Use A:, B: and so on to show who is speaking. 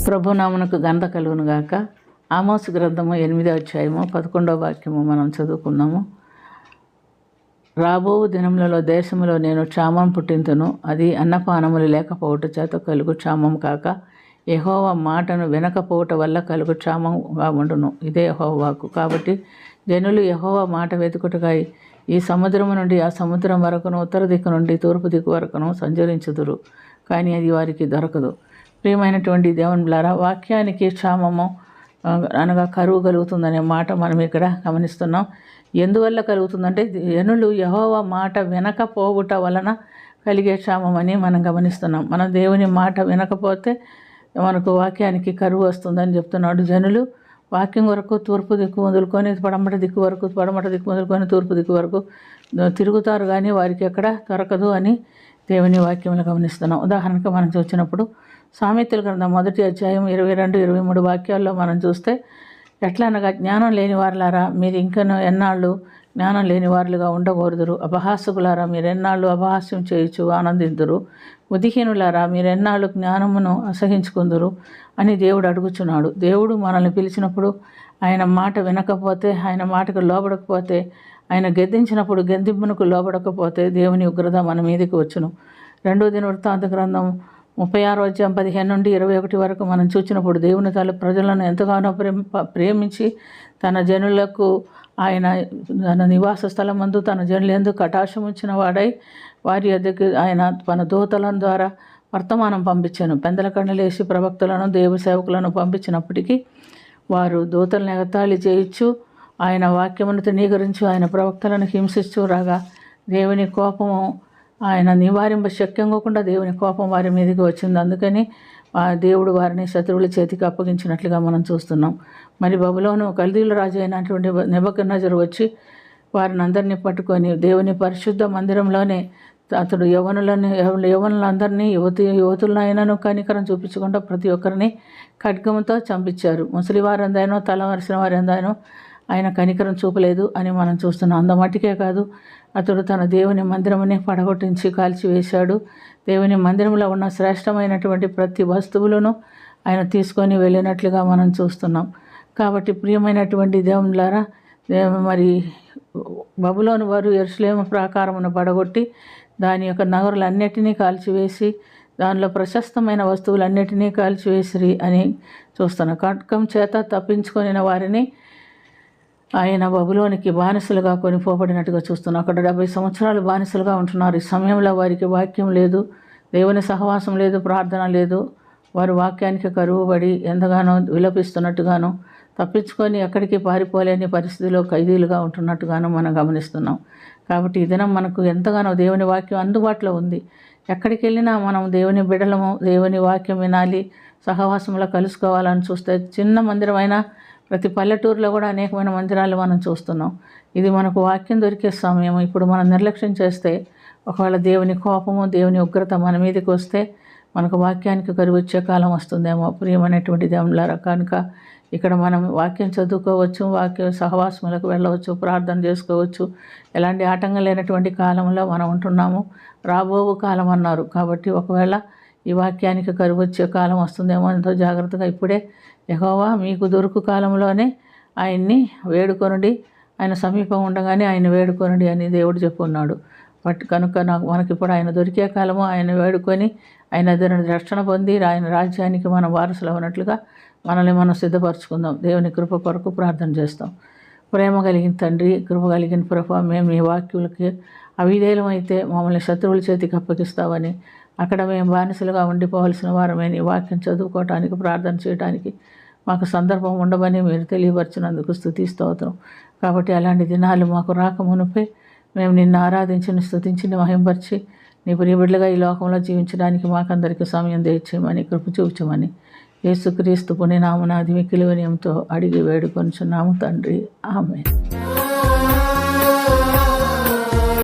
A: ప్రభునామమునకు ఘనత కలుగును గాక. ఆమోసు గ్రంథము 8వ అధ్యాయము 11వ వాక్యము మనం చదువుకున్నాము. రాబో దినములలో దేశములో నేను క్షామం పుట్టింతును, అది అన్నపానములు లేకపోవట చేత కలుగు క్షామం కాక యెహోవా మాటను వినకపోవట వల్ల కలుగు క్షామంగా ఉండును. ఇదే యెహోవా వాక్కు. కాబట్టి జనులు యెహోవా మాట వెతుకుటకై ఈ సముద్రము నుండి ఆ సముద్రం వరకును, ఉత్తర దిక్కు నుండి తూర్పు దిక్కు వరకును సంచరించుదురు, కానీ అది వారికి దొరకదు. ప్రియమైనటువంటి దేవునిలారా, వాక్యానికి క్షామము అనగా కరువు కలుగుతుందనే మాట మనం ఇక్కడ గమనిస్తున్నాం. ఎందువల్ల కలుగుతుందంటే జనులు యెహోవా మాట వినకపోవుట వలన కలిగే క్షామం అని మనం గమనిస్తున్నాం. మనం దేవుని మాట వినకపోతే మనకు వాక్యానికి కరువు వస్తుందని చెప్తున్నాడు. జనులు వాక్యం వరకు తూర్పు దిక్కు మొదలుకొని పడమట దిక్కు వరకు, పడమట దిక్కు మొదలుకొని తూర్పు దిక్కు వరకు తిరుగుతారు, కానీ వారికి ఎక్కడ దొరకదు అని దేవుని వాక్యంలో గమనిస్తున్నాం. ఉదాహరణకు మనం చూసినప్పుడు సామెతల గ్రంథం 1వ అధ్యాయం 22, 23 వాక్యాల్లో మనం చూస్తే, ఎట్లా అనగా జ్ఞానం లేని వారులారా మీరు ఇంకనూ ఎన్నాళ్ళు జ్ఞానం లేని వారులుగా ఉండకూడదురు. అపహాసకులారా మీరెన్నాళ్ళు అపహాస్యం చేయుచు ఆనందిందురు. బుద్ధిహీనులారా మీరెన్నాళ్ళు జ్ఞానమును అసహించుకుందురు అని దేవుడు అడుగుచున్నాడు. దేవుడు మనల్ని పిలిచినప్పుడు ఆయన మాట వినకపోతే, ఆయన మాటకు లోబడకపోతే, ఆయన గద్దించినప్పుడు గద్దింపునకు లోబడకపోతే దేవుని ఉగ్రత మన మీదకి వచ్చును. 2వ దినవృత్తాంత గ్రంథం 36వ అధ్యాయం 15 నుండి 21 వరకు మనం చూసినప్పుడు దేవుని తల ప్రజలను ఎంతగానో ప్రేమించి తన జనులకు ఆయన తన నివాస స్థలమందు తన జనులందు కటాక్షం ఉంచిన వాడై వారి వద్దకు ఆయన తన దూతల ద్వారా వర్తమానం పంపించాను. పెందల కన్నులేసి ప్రవక్తలను దేవ సేవకులను పంపించినప్పటికీ వారు దూతలను ఎగతాళి చేయొచ్చు, ఆయన వాక్యమును తృణీకరించి ఆయన ప్రవక్తలను హింసిస్తూ రాగా దేవుని కోపము ఆయన నివారింప శక్యంగా దేవుని కోపం వారి మీదకి వచ్చింది. అందుకని దేవుడు వారిని శత్రువుల చేతికి అప్పగించినట్లుగా మనం చూస్తున్నాం. మరి బబులోను కల్దీల రాజు అయినటువంటి నెబుకద్నెజరు వచ్చి వారిని అందరినీ పట్టుకొని దేవుని పరిశుద్ధ మందిరంలోనే అతడు యవనులందరినీ యువతులనైనాను కనికరం చూపించకుండా ప్రతి ఒక్కరిని ఖడ్గంతో చంపించారు. ముసలివారందైనో తల వరిసిన వారందైనో ఆయన కనికరం చూపలేదు అని మనం చూస్తున్నాం. అంతమట్టుకే కాదు, అతడు తన దేవుని మందిరముని పడగొట్టించి కాల్చివేశాడు. దేవుని మందిరంలో ఉన్న శ్రేష్టమైనటువంటి ప్రతి వస్తువులను ఆయన తీసుకొని వెళ్ళినట్లుగా మనం చూస్తున్నాం. కాబట్టి ప్రియమైనటువంటి దేవునిలారా, మరి బబులోను వారు యెరూషలేము ప్రాకారమును పడగొట్టి దాని యొక్క నగరులన్నిటినీ కాల్చివేసి దానిలో ప్రశస్తమైన వస్తువులన్నిటినీ కాల్చివేసిరి అని చూస్తున్నాం. ఖడ్గం చేత తప్పించుకొనిన వారిని ఆయన బబులోనికి బానిసలుగా కొనిపోబడినట్టుగా చూస్తున్నాం. అక్కడ 70 సంవత్సరాలు బానిసలుగా ఉంటున్నారు. ఈ సమయంలో వారికి వాక్యం లేదు, దేవుని సహవాసం లేదు, ప్రార్థన లేదు. వారు వాక్యానికి కరువుబడి ఎంతగానో విలపిస్తున్నట్టుగాను, తప్పించుకొని ఎక్కడికి పారిపోలేని పరిస్థితిలో ఖైదీలుగా ఉంటున్నట్టుగాను మనం గమనిస్తున్నాం. కాబట్టి ఈ దినం మనకు ఎంతగానో దేవుని వాక్యం అందుబాటులో ఉంది. ఎక్కడికి వెళ్ళినా మనం దేవుని బిడ్డలము, దేవుని వాక్యం వినాలి, సహవాసంలో కలుసుకోవాలని చూస్తే చిన్న మందిరమైనా ప్రతి పల్లెటూరులో కూడా అనేకమైన మందిరాలు మనం చూస్తున్నాం. ఇది మనకు వాక్యం దొరికే సమయం. ఇప్పుడు మనం నిర్లక్ష్యం చేస్తే ఒకవేళ దేవుని కోపము, దేవుని ఉగ్రత మన మీదకి వస్తే మనకు వాక్యానికి కరువు వచ్చే కాలం వస్తుందేమో. ప్రియమైనటువంటి దేవునిలారా, కనుక ఇక్కడ మనం వాక్యం చదువుకోవచ్చు, వాక్య సహవాసములకు వెళ్ళవచ్చు, ప్రార్థన చేసుకోవచ్చు. ఎలాంటి ఆటంకం లేనటువంటి కాలంలో మనం ఉంటున్నాము. రాబో కాలం అన్నారు. కాబట్టి ఒకవేళ ఈ వాక్యానికి కరువు వచ్చే కాలం వస్తుందేమో, ఎంతో జాగ్రత్తగా ఇప్పుడే యెహోవా మీకు దొరుకు కాలంలోనే ఆయన్ని వేడుకొనుడి, ఆయన సమీపం ఉండగానే ఆయన వేడుకొనుడి అని దేవుడు చెప్పున్నాడు. కనుక మనకిప్పుడు ఆయన దొరికే కాలము, ఆయన వేడుకొని ఆయన రక్షణ పొంది ఆయన రాజ్యానికి మనం వారసులు అన్నట్లుగా మనల్ని మనం సిద్ధపరచుకుందాం. దేవుని కృప కొరకు ప్రార్థన చేస్తాం. ప్రేమ కలిగిన తండ్రి, కృప కలిగిన ప్రభు, మేము ఈ వాక్యులకి అవిధేయులం అయితే మమ్మల్ని శత్రువుల చేతికి అప్పగిస్తామని, అక్కడ మేము బానిసలుగా ఉండిపోవలసిన వారమే నీ వాక్యం చదువుకోవటానికి, ప్రార్థన చేయడానికి మాకు సందర్భం ఉండమని మీరు తెలియపరిచినందుకు స్తుతి స్తోత్రం. కాబట్టి అలాంటి దినాలు మాకు రాకమునుపే మేము నిన్ను ఆరాధించి, స్తుతించి, మహింపరిచి నీ ప్రియబిడ్డలుగా ఈ లోకంలో జీవించడానికి మాకందరికీ సమయం దయచేయమని, కృప చూపించమని యేసుక్రీస్తు పుణ్యనామమున మిక్కిలి వినయంతో అడిగి వేడుకొనుచున్నాము తండ్రి. ఆమేన్.